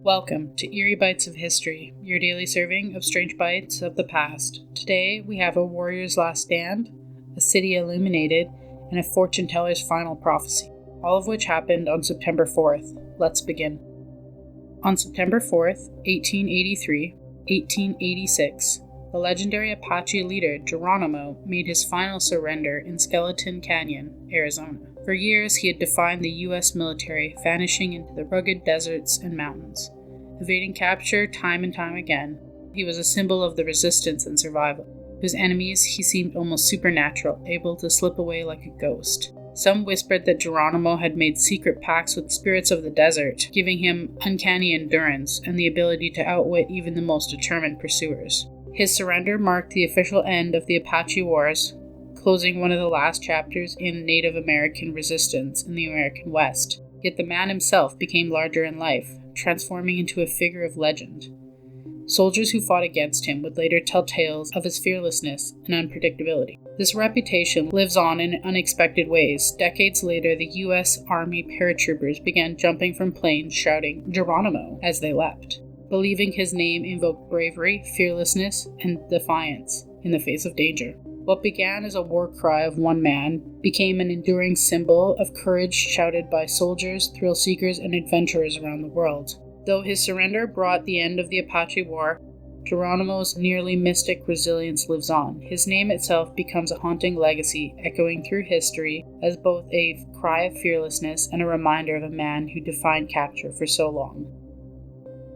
Welcome to Eerie Bites of History, your daily serving of strange bites of the past. Today we have a warrior's last stand, a city illuminated, and a fortune teller's final prophecy, all of which happened on September 4th. Let's begin. On September 4th, 1886, the legendary Apache leader Geronimo made his final surrender in Skeleton Canyon, Arizona. For years, he had defied the U.S. military, vanishing into the rugged deserts and mountains. Evading capture time and time again, he was a symbol of the resistance and survival. To his enemies, he seemed almost supernatural, able to slip away like a ghost. Some whispered that Geronimo had made secret pacts with spirits of the desert, giving him uncanny endurance and the ability to outwit even the most determined pursuers. His surrender marked the official end of the Apache Wars, closing one of the last chapters in Native American resistance in the American West. Yet the man himself became larger in life, transforming into a figure of legend. Soldiers who fought against him would later tell tales of his fearlessness and unpredictability. This reputation lives on in unexpected ways. Decades later, the U.S. Army paratroopers began jumping from planes shouting "Geronimo" as they leapt, believing his name invoked bravery, fearlessness, and defiance in the face of danger. What began as a war cry of one man became an enduring symbol of courage shouted by soldiers, thrill seekers, and adventurers around the world. Though his surrender brought the end of the Apache War, Geronimo's nearly mystic resilience lives on. His name itself becomes a haunting legacy, echoing through history as both a cry of fearlessness and a reminder of a man who defied capture for so long.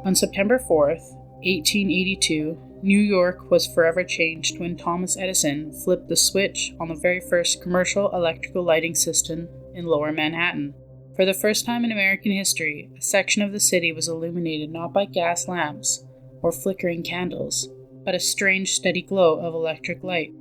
On September 4th, 1882, New York was forever changed when Thomas Edison flipped the switch on the very first commercial electrical lighting system in Lower Manhattan. For the first time in American history, a section of the city was illuminated not by gas lamps or flickering candles, but a strange, steady glow of electric light.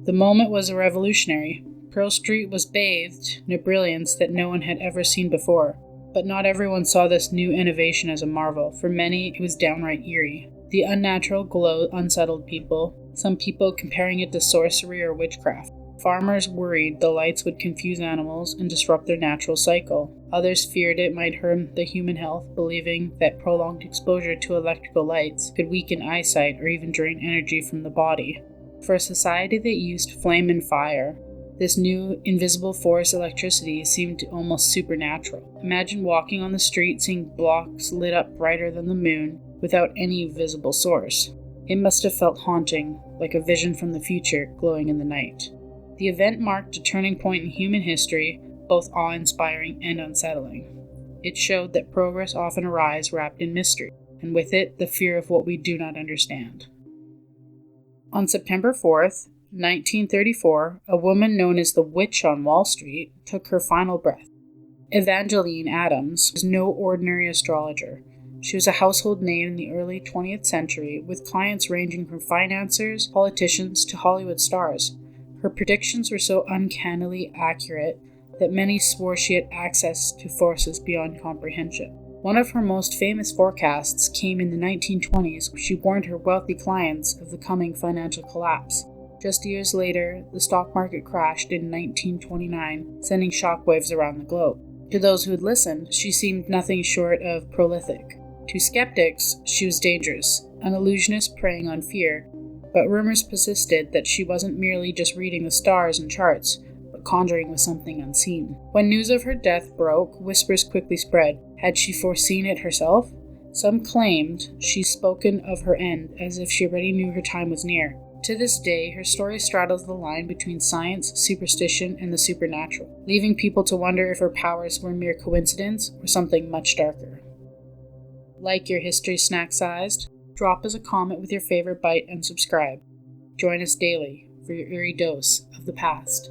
The moment was revolutionary. Pearl Street was bathed in a brilliance that no one had ever seen before. But not everyone saw this new innovation as a marvel. For many, it was downright eerie. The unnatural glow unsettled people, some people comparing it to sorcery or witchcraft. Farmers worried the lights would confuse animals and disrupt their natural cycle. Others feared it might harm the human health, believing that prolonged exposure to electrical lights could weaken eyesight or even drain energy from the body. For a society that used flame and fire, this new invisible force, electricity, seemed almost supernatural. Imagine walking on the street seeing blocks lit up brighter than the moon without any visible source. It must have felt haunting, like a vision from the future glowing in the night. The event marked a turning point in human history, both awe-inspiring and unsettling. It showed that progress often arrives wrapped in mystery, and with it, the fear of what we do not understand. On September 4th, 1934, a woman known as the Witch on Wall Street took her final breath. Evangeline Adams was no ordinary astrologer. She was a household name in the early 20th century, with clients ranging from financiers, politicians, to Hollywood stars. Her predictions were so uncannily accurate that many swore she had access to forces beyond comprehension. One of her most famous forecasts came in the 1920s, when she warned her wealthy clients of the coming financial collapse. Just years later, the stock market crashed in 1929, sending shockwaves around the globe. To those who had listened, she seemed nothing short of prolific. To skeptics, she was dangerous, an illusionist preying on fear, but rumors persisted that she wasn't merely just reading the stars and charts, but conjuring with something unseen. When news of her death broke, whispers quickly spread. Had she foreseen it herself? Some claimed she'd spoken of her end as if she already knew her time was near. To this day, her story straddles the line between science, superstition, and the supernatural, leaving people to wonder if her powers were mere coincidence or something much darker. Like your history snack-sized? Drop us a comment with your favorite bite and subscribe. Join us daily for your eerie dose of the past.